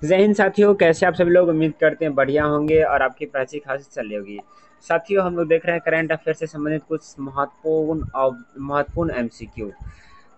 जय हिंद साथियों, कैसे आप सभी लोग। उम्मीद करते हैं बढ़िया होंगे और आपकी पढ़ाई खासी चल रही होगी। साथियों, हम लोग देख रहे हैं करंट अफेयर से संबंधित कुछ महत्वपूर्ण एमसीक्यू।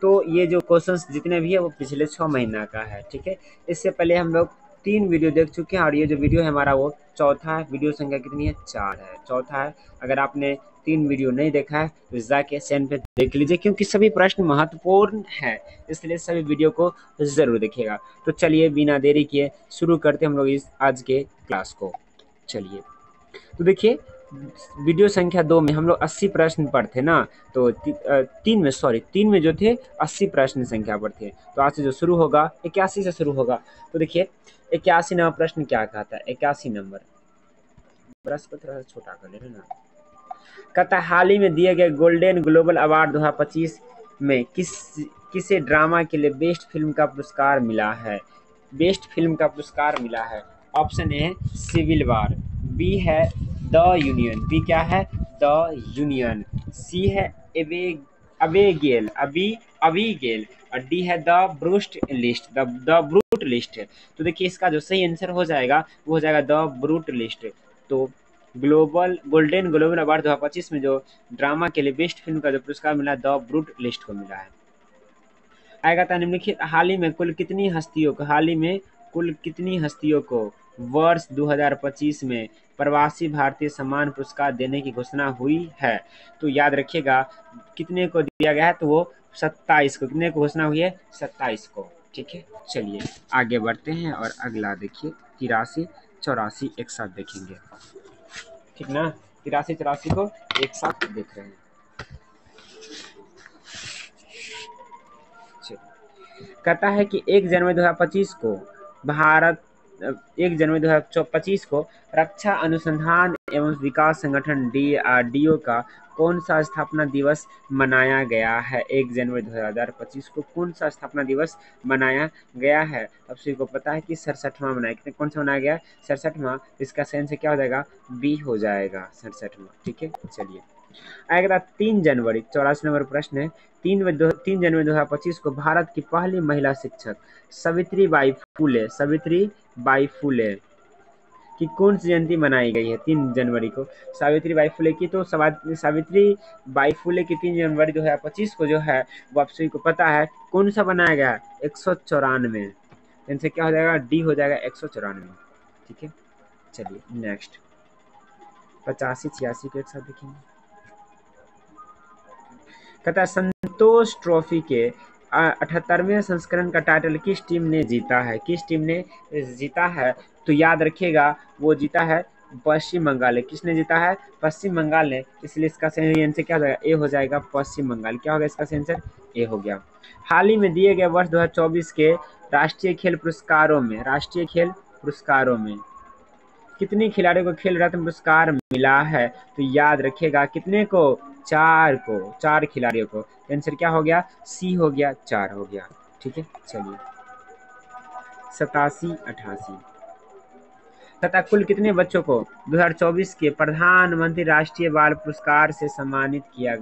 तो ये जो क्वेश्चंस जितने भी है वो पिछले 6 महीना का है, ठीक है। इससे पहले हम लोग 3 वीडियो देख चुके हैं और ये जो वीडियो है हमारा वो चौथा है। वीडियो संख्या कितनी है? 4 है, चौथा है। अगर आपने 3 वीडियो नहीं देखा है तो जाके चैनल पे देख लीजिए, क्योंकि सभी प्रश्न महत्वपूर्ण है, इसलिए सभी वीडियो को जरूर देखिएगा। तो चलिए बिना देरी किए शुरू करते हम लोग इस आज के क्लास को। चलिए, तो देखिए, वीडियो संख्या 2 में हम लोग 80 प्रश्न पर थे ना। तो तीन में जो थे 80 प्रश्न संख्या पर थे। तो आज से जो शुरू होगा 81 से शुरू होगा। तो देखिए 81 नंबर प्रश्न क्या कहता है। 81 नंबर, ब्रश को थोड़ा सा छोटा कर ले ना। कहता है, हाल ही में दिए गए गोल्डन ग्लोबल अवार्ड 2025 में किसे ड्रामा के लिए बेस्ट फिल्म का पुरस्कार मिला है? बेस्ट फिल्म का पुरस्कार मिला है। ऑप्शन ए है सिविल वार, बी है द यूनियन, बी क्या है? द यूनियन, सी है अबेगेल, अबीगेल, और डी है the brute list, the brute list. तो देखिए इसका जो सही आंसर हो जाएगा वो हो जाएगा द ब्रूट लिस्ट। तो गोल्डन ग्लोबल अवार्ड 2025 में जो ड्रामा के लिए बेस्ट फिल्म का जो पुरस्कार मिला द ब्रूट लिस्ट को मिला है। आएगा था निम्नलिखित हाल ही में कुल कितनी हस्तियों को वर्ष 2025 में प्रवासी भारतीय सम्मान पुरस्कार देने की घोषणा हुई है? तो याद रखिएगा कितने को दिया गया है, तो वो 27 को। कितने को घोषणा हुई है? 27 को, ठीक है। चलिए आगे बढ़ते हैं और अगला देखिए 83 84 एक साथ देखेंगे, ठीक ना। 83 84 को एक साथ देख रहे हैं। कहता है कि 1 जनवरी 2025 को भारत 1 जनवरी 2025 को रक्षा अनुसंधान एवं विकास संगठन DRDO का कौन सा स्थापना दिवस मनाया गया है? 1 जनवरी 2025 को कौन सा स्थापना दिवस मनाया गया है? अब सभी को पता है कि 67वां मनाया। कितने कौन सा मनाया गया? 67वां। इसका सही आंसर क्या हो जाएगा? बी हो जाएगा, 67वां, ठीक है। चलिए आएगा 3 जनवरी 84 नंबर प्रश्न है। 3 जनवरी 2025 को भारत की पहली महिला शिक्षक सावित्री बाई फुले की कौन सी जयंती मनाई गई है? 3 जनवरी को सावित्री बाई फुले की। तो सावित्री बाई फुले की 3 जनवरी 2025 को जो है वो आप सभी को पता है कौन सा बनाया गया? 194। इनसे क्या हो जाएगा? डी हो जाएगा 194, ठीक है। चलिए नेक्स्ट 85 86 को एक साथ देखेंगे। कहता है संतोष ट्रॉफी के 78वें संस्करण का टाइटल किस टीम ने जीता है? किस टीम ने जीता है? तो याद रखिएगा वो जीता है पश्चिम बंगाल ने। किसने जीता है? पश्चिम बंगाल ने। इसलिए इसका सही आंसर क्या हो जाएगा? ए हो जाएगा, पश्चिम बंगाल। क्या होगा इसका सही आंसर? ए हो गया। हाल ही में दिए गए वर्ष 2024 के राष्ट्रीय खेल पुरस्कारों में कितने खिलाड़ियों को खेल रत्न पुरस्कार मिला है? तो याद रखिएगा कितने को? 4 को, 4 खिलाड़ियों को। आंसर क्या हो गया? सी हो गया, 4 हो गया, ठीक है। चलिए 87 88 तथा कुल कितने बच्चों को 2024 के प्रधानमंत्री राष्ट्रीय बाल पुरस्कार से सम्मानित किया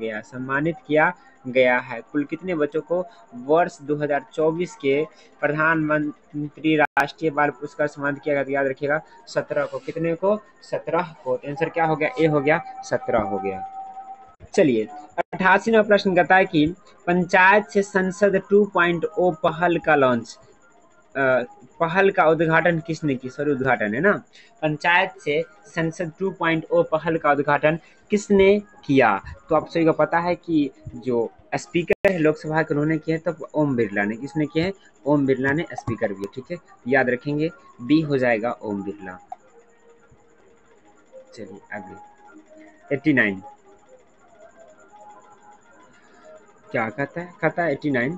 गया है? कुल कितने बच्चों को वर्ष 2024 के प्रधानमंत्री राष्ट्रीय बाल पुरस्कार सम्मानित किया गया? तो याद रखिएगा 17 को। कितने को? 17 को। आंसर क्या हो गया? ए हो गया, 17 हो गया। चलिए 88वां प्रश्न कहता है कि पंचायत से संसद 2.0 पहल का उद्घाटन किसने की? सॉरी उद्घाटन है ना। पंचायत से संसद 2.0 पहल का उद्घाटन किसने किया? तो आप सभी को पता है कि जो स्पीकर है लोकसभा के उन्होंने किए, तो ओम बिरला ने। किसने किए हैं? ओम बिरला ने स्पीकर भी, ठीक है। याद रखेंगे बी हो जाएगा ओम बिरला। चलिए आगे 89 क्या कहता है? कहता है 89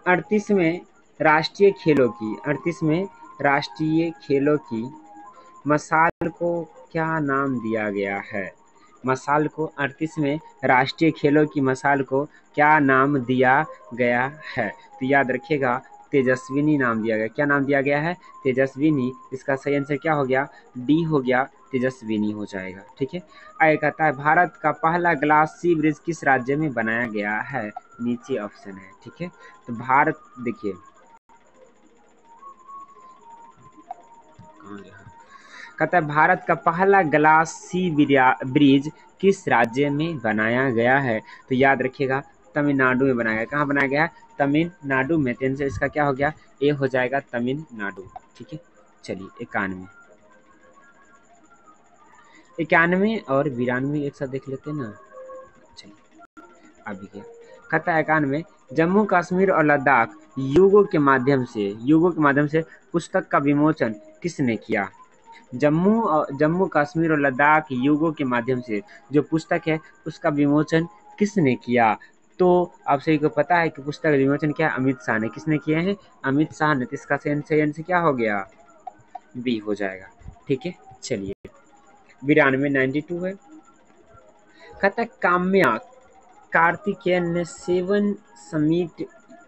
38वें राष्ट्रीय खेलों की मशाल को क्या नाम दिया गया है? मशाल को 38वें राष्ट्रीय खेलों की मशाल को क्या नाम दिया गया है? तो याद रखिएगा तेजस्विनी नाम दिया गया। क्या नाम दिया गया है? तेजस्विनी। इसका सही आंसर क्या हो गया? डी हो गया, तेजस्विनी हो जाएगा, ठीक है। आगे कहता है भारत का पहला ग्लास सी ब्रिज किस राज्य में बनाया गया है? नीचे ऑप्शन है, ठीक है। तो भारत देखिए कहता है भारत का पहला ग्लास सी ब्रिज किस राज्य में बनाया गया है? तो याद रखिएगा तमिलनाडु में बनाया गया। कहाँ बनाया गया है? तमिलनाडु में। तो इसका क्या हो गया? ए हो जाएगा तमिलनाडु। ठीक है, चलिए 91 और 92 एक साथ देख लेते हैं ना। चलिए अभी क्या कहता है 91 जम्मू कश्मीर और लद्दाख युगों के माध्यम से पुस्तक का विमोचन किसने किया? जम्मू कश्मीर और लद्दाख युगों के माध्यम से जो पुस्तक है उसका विमोचन किसने किया? तो आप सभी को पता है कि पुस्तक का विमोचन क्या अमित शाह ने। किसने किया है? अमित शाह ने। तो इसका सही आंसर क्या हो गया? बी हो जाएगा। ठीक है, चलिए 92 92 है। कहता है काम्या कार्तिकेयन ने 7 समिट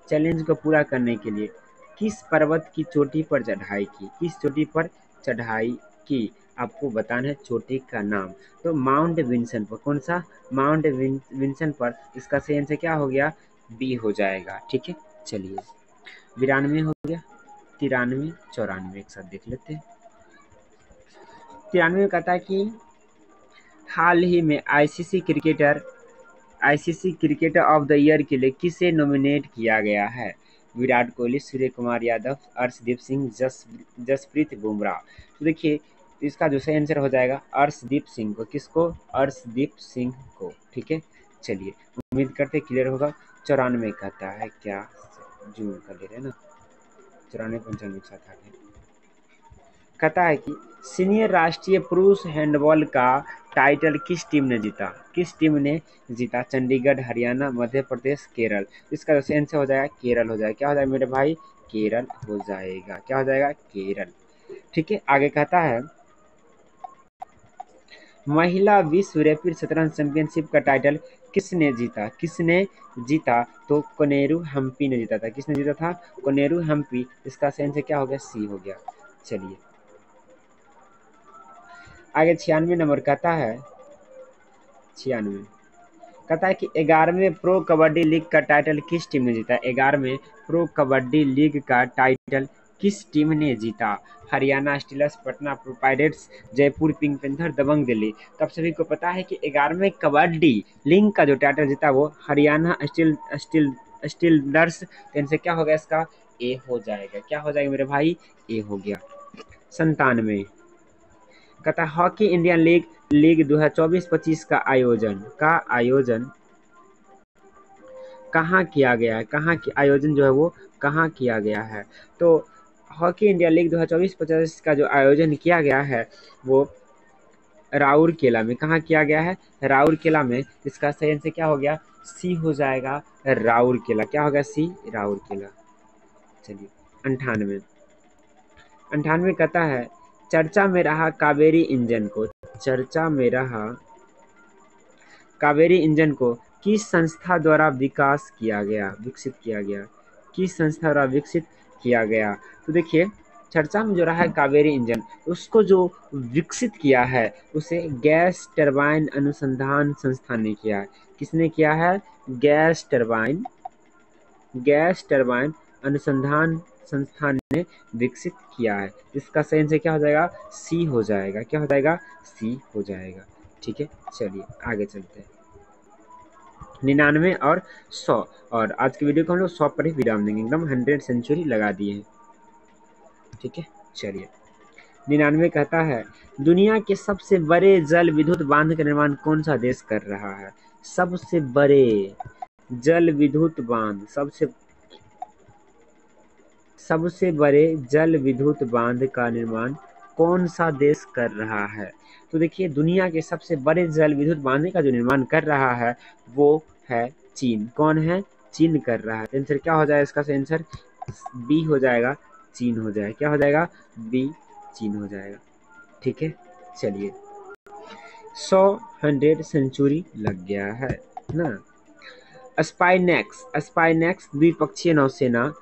चैलेंज को पूरा करने के लिए किस पर्वत की चोटी पर चढ़ाई की? किस चोटी पर चढ़ाई की? आपको बताना है चोटी का नाम। तो माउंट विंसन पर। कौन सा? माउंट विंसन पर। इसका सही आंसर क्या हो गया? बी हो जाएगा। ठीक है, चलिए 92 हो गया। 93 94 एक साथ देख लेते हैं। 93 में कहता है कि हाल ही में ICC cricketer of the year के लिए किसे नॉमिनेट किया गया है? विराट कोहली, सूर्य कुमार यादव, अर्शदीप सिंह, जसप्रीत बुमराह। तो देखिए इसका जो सही आंसर हो जाएगा अर्शदीप सिंह को। किसको? अर्शदीप सिंह को। ठीक है, चलिए उम्मीद करते क्लियर होगा। 94 कहता है क्या? जूम कर ले रहे ना। 94 95 एक साथ आ गए। कहता है कि सीनियर राष्ट्रीय पुरुष हैंडबॉल का टाइटल किस टीम ने जीता? किस टीम ने जीता? चंडीगढ़, हरियाणा, मध्य प्रदेश, केरल। इसका जो आंसर हो जाएगा केरल हो जाएगा। क्या हो जाएगा मेरे भाई? केरल हो जाएगा। क्या हो जाएगा? केरल। ठीक है, आगे कहता है महिला विश्व रैपिड शतरंज चैंपियनशिप का टाइटल किसने जीता? किसने जीता? तो कोनेरू हम्पी ने जीता था। किसने जीता था? कोनेरू हम्पी। इसका सही आंसर क्या हो गया? सी हो गया। चलिए आगे 96 नंबर कहता है 96 कहता है कि 11वें प्रो कबड्डी लीग का टाइटल किस टीम ने जीता? 11वें प्रो कबड्डी लीग का टाइटल किस टीम ने जीता? Haryana Steelers, Patna Pirates, Jaipur Pink Panther, Dabang Delhi. तो आप सभी को पता है कि 11वें कबड्डी लीग का जो टाइटल जीता वो हरियाणा स्टीलर्स। इनसे क्या होगा? इसका ए हो जाएगा। क्या हो जाएगा मेरे भाई? ए हो गया। 97 कहता है हॉकी इंडियन लीग 2024-25 का आयोजन कहाँ किया गया है? आयोजन जो है वो कहाँ किया गया है? तो हॉकी इंडिया लीग 2024-25 का जो आयोजन किया गया है वो राउरकेला में। कहाँ किया गया है? राउरकेला में। इसका सही आंसर क्या हो गया? सी हो जाएगा राउरकेला। क्या हो गया? सी राउरकेला। चलिए 98 कहता है चर्चा में रहा कावेरी इंजन को किस संस्था द्वारा विकसित किया गया? किस संस्था द्वारा विकसित किया गया? तो देखिए चर्चा में जो रहा है कावेरी इंजन, उसको जो विकसित किया है उसे गैस टरबाइन अनुसंधान संस्थान ने किया है। किसने किया है? गैस टरबाइन अनुसंधान संस्थान ने विकसित किया है। इसका सही आंसर क्या हो जाएगा? सी हो जाएगा। क्या हो जाएगा? सी हो जाएगा। ठीक है, चलिए आगे चलते हैं। 99 और 100 और आज की वीडियो को हम लोग 100 पर ही विराम देंगे। एकदम 100 सेंचुरी लगा दिए हैं। ठीक है, चलिए 99 कहता है दुनिया के सबसे बड़े जल विद्युत बांध का निर्माण कौन सा देश कर रहा है? सबसे बड़े जल विद्युत बांध सबसे बड़े जल विद्युत बांध का निर्माण कौन सा देश कर रहा है? तो देखिए दुनिया के सबसे बड़े जल विद्युत बांध का जो निर्माण कर रहा है वो है चीन। कौन है? चीन कर रहा है। आंसर क्या हो जाएगा? इसका आंसर बी हो जाएगा। चीन हो जाएगा। क्या हो जाएगा? बी चीन हो जाएगा। ठीक है, चलिए 100 सेंचुरी लग गया है ना। स्पाइनेक्स द्विपक्षीय नौसेना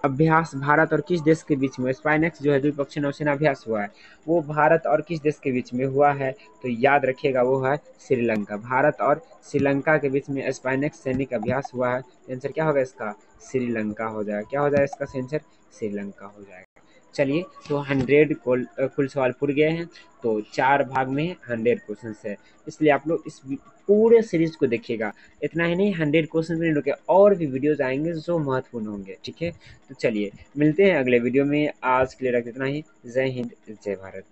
अभ्यास भारत और किस देश के बीच में? स्पाइनेक्स जो है द्विपक्षीय नौसेना अभ्यास हुआ है वो भारत और किस देश के बीच में हुआ है? तो याद रखिएगा वो है श्रीलंका। भारत और श्रीलंका के बीच में स्पाइनेक्स सैनिक अभ्यास हुआ है। आंसर क्या होगा इसका? श्रीलंका हो जाएगा। क्या हो जाएगा इसका आंसर? श्रीलंका हो जाएगा। चलिए, तो 100 कुल सवाल पूरे गए हैं। तो 4 भाग में 100 क्वेश्चंस है, इसलिए आप लोग इस पूरे सीरीज को देखिएगा। इतना ही नहीं, 100 क्वेश्चन में रुके, और भी वीडियोस आएंगे जो महत्वपूर्ण होंगे। ठीक है, तो चलिए मिलते हैं अगले वीडियो में। आज के लिए रख इतना ही। जय हिंद, जय भारत।